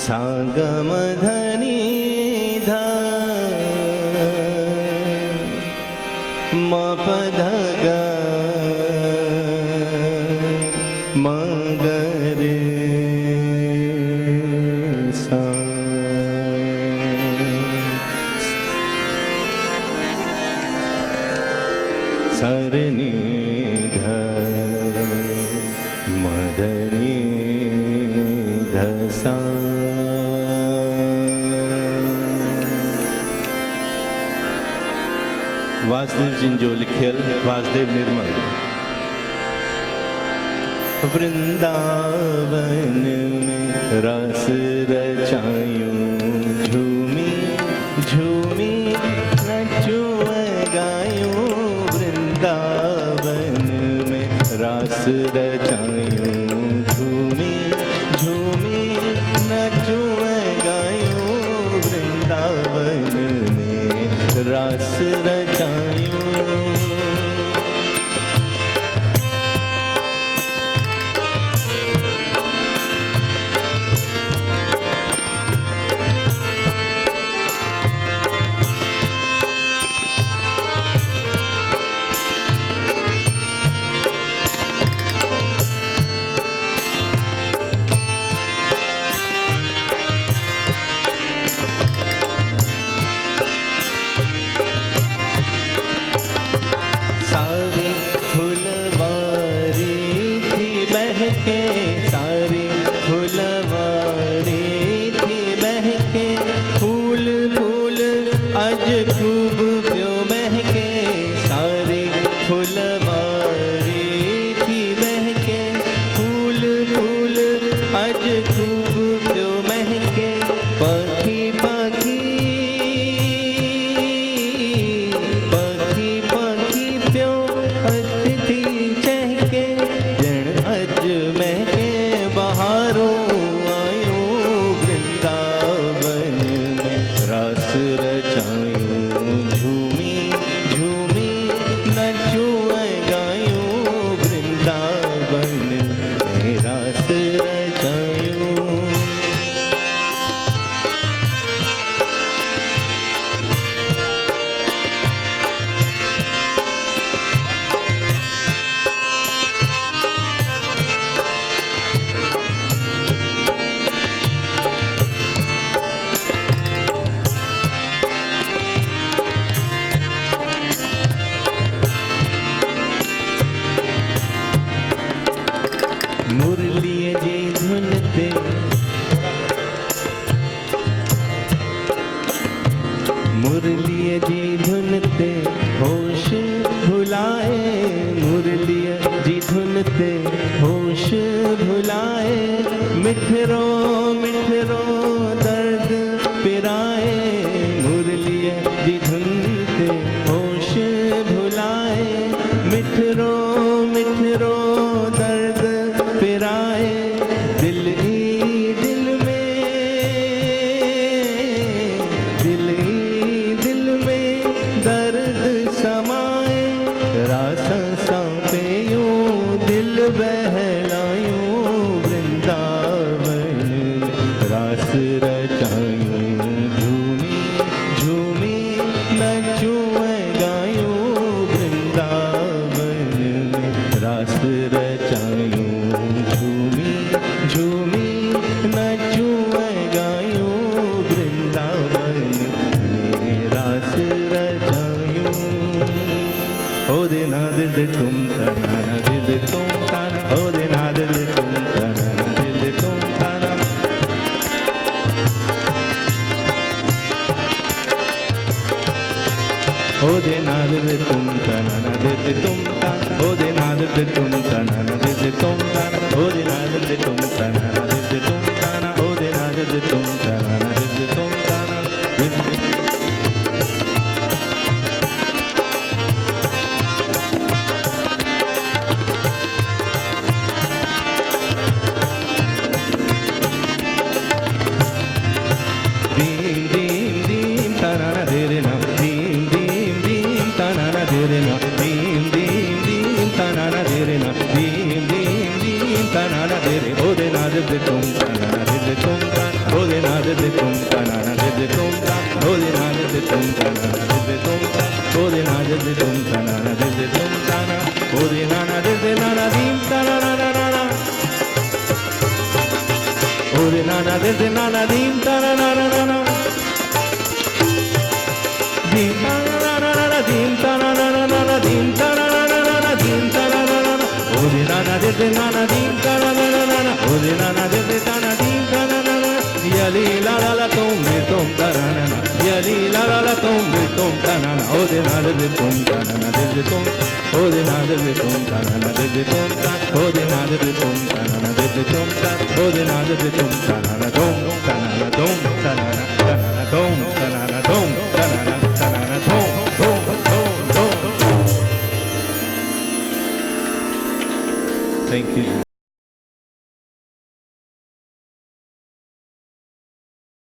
सागम धनी ध म पध ग म ग रे सा। सरनी ध मदनी ध सा। वासुदेव जी जो लिखियल वासुदेव निर्मल। वृंदावन में रस रचायूं झूमी झूमी नचूं गायूं। वृंदावन में रस रचायूं झूमी झूमी नचूं गायूं। वृंदावन में रस रचायूं। सारी फुलवारी थी बहके, सारी फुलवारी थी बहके। फूल फूल अज खूब प्यो महके। सारी फुलवारी थी बहके। फूल फूल अज खूब प्यो महके। पखी पखी अतिथि चहके। जन अज महके बहारों आयूं। वृंदावन में रस रचायूं झूमी झूमी नचूं गायूं। वृंदावन में रस रचायूं। मुरली जी धुन ते मुरली जी धुन ते होश भुलाए। मुरली जी धुन ते होश भुलाए। मिठरो मिठरो दर्द पिराए। मुरली जी धुन ते होश भुलाए। मिठरो मिठरो दर्द पिराए। दिल ही दिल में दिल ही दिल में दर्द समाए। रासा सांपे यूं दिल बहलायूं। वृंदावन रास रचायूं झूमी झूमी नचूं गायूं। वृंदावन में रास रचायूं झूमी झूमी नचूं गायूं। वृंदावन में रास रचायूं। ओ देना दिल तुम ताना दिल तुम ताना। ओ देना दिल तुम ताना दिल तुम ताना। ओ देना दिल तुम ताना दिल तुम ताना। ओ देना दिल तुम ताना दिल तुम ताना। ओ देना दिल तुम ताना दिल तुम ताना। ओ देना दिल तुम ताना दिल तुम ताना। दीम दीम दीम ताना धीरे ना। दीम दीम दीम ताना धीरे ना। दीम दीम दीम ताना धीरे ना। दीम दीम दीम ताना de re o de na de tum ta na na de tum ta o de na de tum ta na na de tum ta o de na de tum ta na na de tum ta o de na de tum ta na na de tum ta na o de na na de na na dim ta na na na na o de na na de na na dim ta na na na na dim ta na na na na dim ta na na na na dim ta na na na na dim ta na na na o de na na de na na dim ta na na na na o de na na de na na dim ta na na na yali la la la tum ta na na na yali la la la tum ta na na o de na de tum ta na na de tum o de na de tum ta na na de tum ta o de na de tum ta na na de tum ta o de na de tum ta na na tum ta na na tum ta na na tum ta na na tum ta na na tum tum tum tum. Thank you.